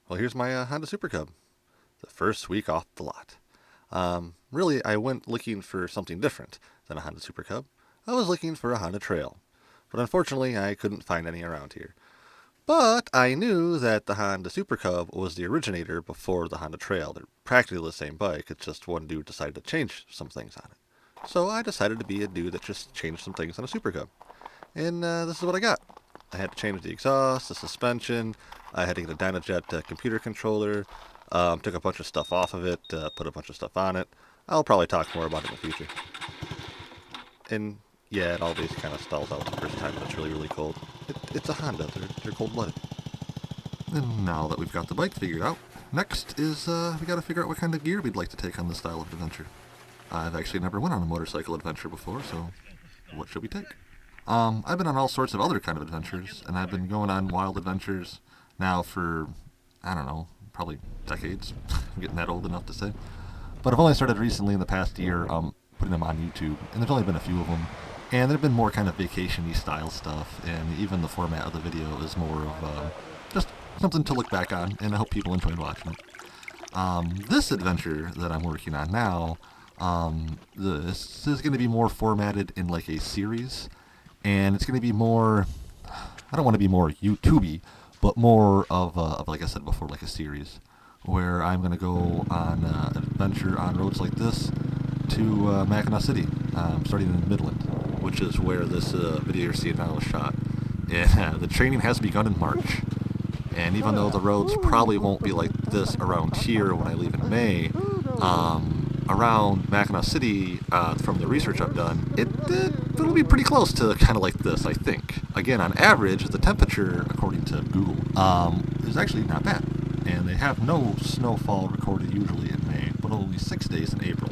Well, here's my Honda Super Cub, the first week off the lot. Really, I went looking for something different than a Honda Super Cub. I was looking for a Honda Trail, but unfortunately I couldn't find any around here. But I knew that the Honda Super Cub was the originator before the Honda Trail. They're practically the same bike, it's just one dude decided to change some things on it. So I decided to be a dude that just changed some things on a Super Cub. And this is what I got. I had to change the exhaust, the suspension, I had to get a Dynajet computer controller, took a bunch of stuff off of it, put a bunch of stuff on it. I'll probably talk more about it in the future. And yeah, it always kind of stalls out the first time when it's really, really cold. It's a Honda, they're cold-blooded. And now that we've got the bike figured out, next is we gotta figure out what kind of gear we'd like to take on this style of adventure. I've actually never went on a motorcycle adventure before, so what should we take? I've been on all sorts of other kind of adventures, and I've been going on wild adventures now for, I don't know, probably decades. I'm getting that old enough to say. But I've only started recently in the past year putting them on YouTube, and there's only been a few of them. And they've been more kind of vacation-y style stuff, and even the format of the video is more of just something to look back on, and I hope people enjoyed watching it. This adventure that I'm working on now, this is going to be more formatted in like a series. And it's going to be more, I don't want to be more YouTubey, but more of like I said before, like a series, where I'm going to go on an adventure on roads like this to Mackinac City, starting in Midland, which is where this video you're seeing now is shot. And the training has begun in March. And even though the roads probably won't be like this around here when I leave in May, around Mackinac City, from the research I've done, it'll be pretty close to kind of like this, I think. Again, on average, the temperature, according to Google, is actually not bad. And they have no snowfall recorded usually in May, but only 6 days in April.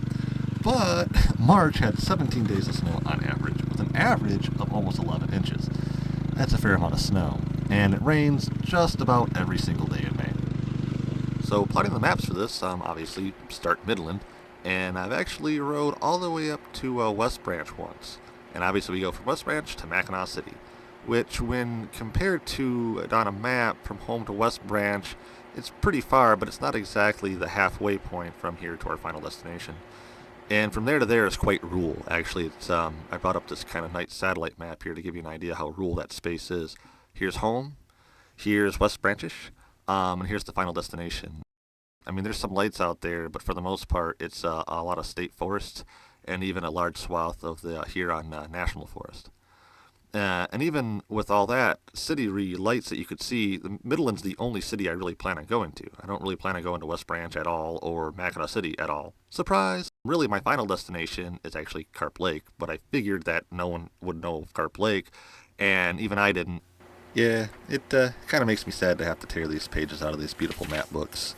But March had 17 days of snow on average, with an average of almost 11 inches. That's a fair amount of snow. And it rains just about every single day in May. So plotting the maps for this, obviously start Midland, and I've actually rode all the way up to West Branch once. And obviously we go from West Branch to Mackinac City, which when compared to on a map from home to West Branch, it's pretty far, but it's not exactly the halfway point from here to our final destination. And from there to there is quite rural. Actually, it's I brought up this kind of nice satellite map here to give you an idea how rural that space is. Here's home, here's West Branchish, and here's the final destination. I mean, there's some lights out there, but for the most part, it's a lot of state forests and even a large swath of the Huron National Forest. And even with all that city lights that you could see, the Midland's the only city I really plan on going to. I don't really plan on going to West Branch at all or Mackinac City at all. Surprise! Really, my final destination is actually Carp Lake, but I figured that no one would know of Carp Lake, and even I didn't. Yeah, it kind of makes me sad to have to tear these pages out of these beautiful map books.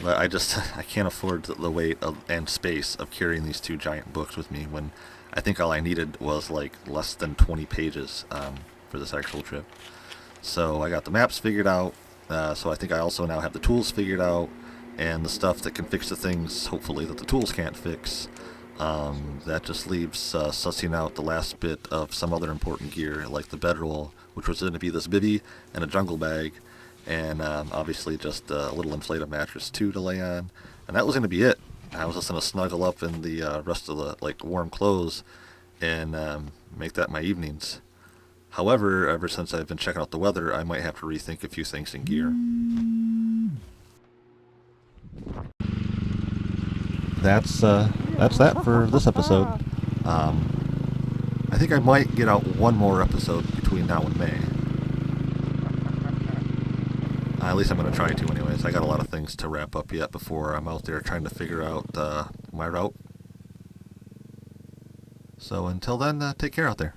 But I can't afford the weight and space of carrying these two giant books with me when I think all I needed was like less than 20 pages for this actual trip. So I got the maps figured out, so I think I also now have the tools figured out, and the stuff that can fix the things, hopefully, that the tools can't fix. That just leaves sussing out the last bit of some other important gear, like the bedroll, which was going to be this bivvy and a jungle bag, and obviously just a little inflated mattress too to lay on, and that was going to be it. I was just going to snuggle up in the rest of the warm clothes and make that my evenings. However, ever since I've been checking out the weather, I might have to rethink a few things in gear. That's that for this episode. I think I might get out one more episode between now and May. At least I'm going to try to anyways. I got a lot of things to wrap up yet before I'm out there trying to figure out my route. So until then, take care out there.